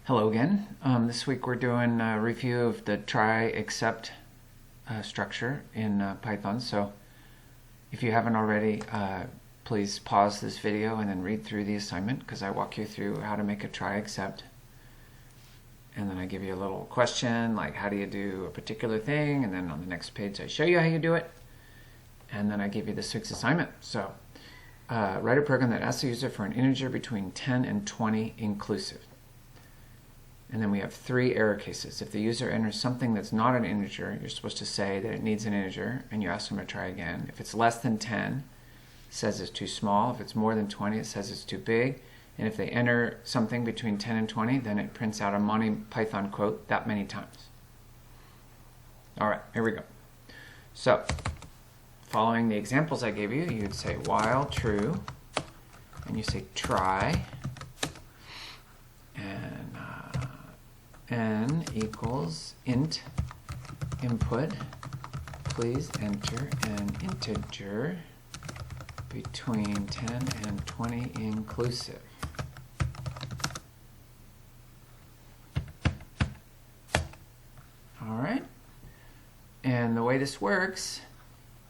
Hello again. This week we're doing a review of the try except structure in Python. So if you haven't already, please pause this video and then read through the assignment, because I walk you through how to make a try except. And then I give you a little question like how do you do a particular thing, and then on the next page I show you how you do it, and then I give you this week's assignment. So write a program that asks the user for an integer between 10 and 20 inclusive. And then we have 3 error cases. If the user enters something that's not an integer, you're supposed to say that it needs an integer, and you ask them to try again. If it's less than 10, it says it's too small. If it's more than 20, it says it's too big. And if they enter something between 10 and 20, then it prints out a Monty Python quote that many times. All right, here we go. So, following the examples I gave you, you'd say while true, and you say try, and n equals int input, please enter an integer between 10 and 20 inclusive. All right, and the way this works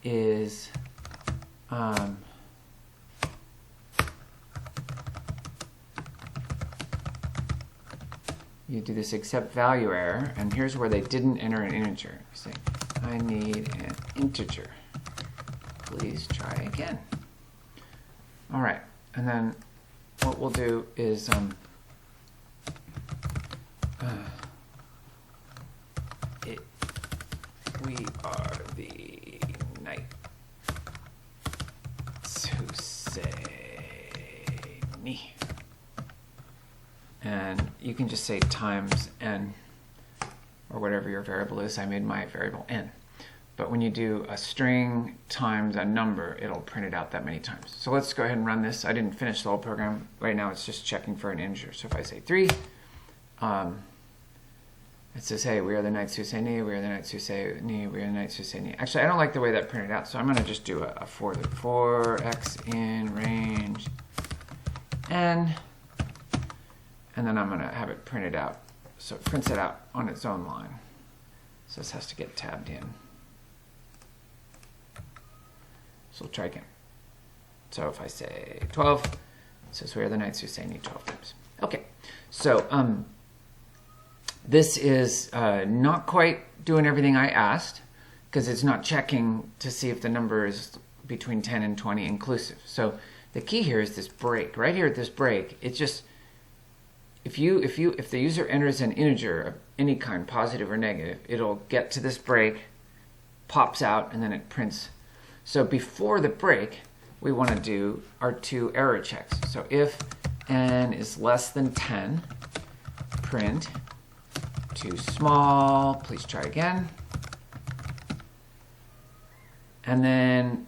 is you do this except value error, and here's where they didn't enter an integer. You say, I need an integer. Please try again. All right, and then what we'll do is we are the knights who say me. And you can just say times n, or whatever your variable is. I made my variable n. But when you do a string times a number, it'll print it out that many times. So let's go ahead and run this. I didn't finish the whole program. Right now it's just checking for an integer. So if I say 3, it says, hey, we are the knights who say ni, we are the knights who say ni, we are the knights who say ni. Actually, I don't like the way that printed out, so I'm going to just do a for the 4x in range n. And then I'm going to have it printed out. So it prints it out on its own line. So this has to get tabbed in. So we'll try again. So if I say 12, it says we are the knights who say ni 12 times. Okay, so this is not quite doing everything I asked, because it's not checking to see if the number is between 10 and 20 inclusive. So the key here is this break. Right here at this break, it's just if the user enters an integer of any kind, positive or negative, it'll get to this break, pops out, and then it prints. So before the break, we want to do our 2 error checks. So if n is less than 10, print too small, please try again. And then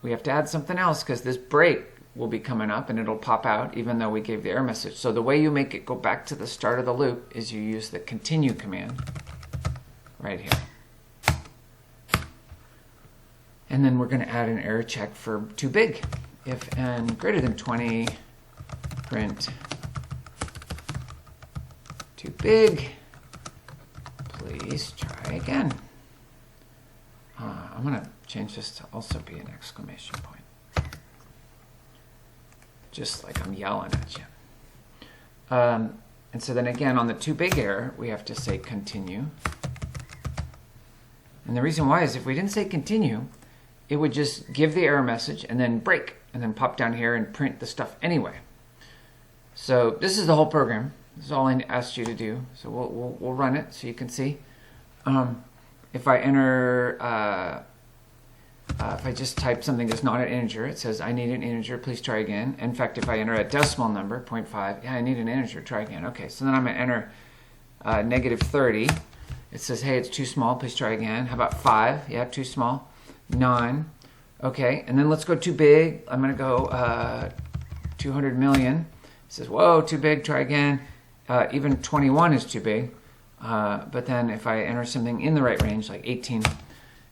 we have to add something else, because this break will be coming up and it'll pop out even though we gave the error message. So the way you make it go back to the start of the loop is you use the continue command right here. And then we're going to add an error check for too big. If n greater than 20, print too big, please try again. I'm going to change this to also be an exclamation point. Just like I'm yelling at you. And so then again, on the too big error, we have to say continue. And the reason why is if we didn't say continue, it would just give the error message and then break, and then pop down here and print the stuff anyway. So this is the whole program. This is all I asked you to do. So we'll run it so you can see. If I enter, if I just type something that's not an integer, it says I need an integer, please try again. In fact, if I enter a decimal number, 0.5, yeah, I need an integer, try again. Okay, so then I'm going to enter negative 30. It says, hey, it's too small, please try again. How about 5? Yeah, too small. 9. Okay, and then let's go too big. I'm going to go 200 million. It says, whoa, too big, try again. Even 21 is too big. But then if I enter something in the right range, like 18,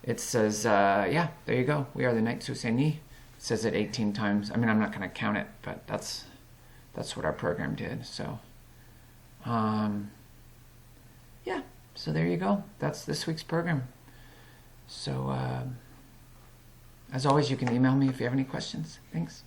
it says, yeah, there you go. We are the knights who say ni. It says it 18 times. I mean, I'm not going to count it, but that's what our program did. So Yeah, so there you go. That's this week's program. So, as always, you can email me if you have any questions. Thanks.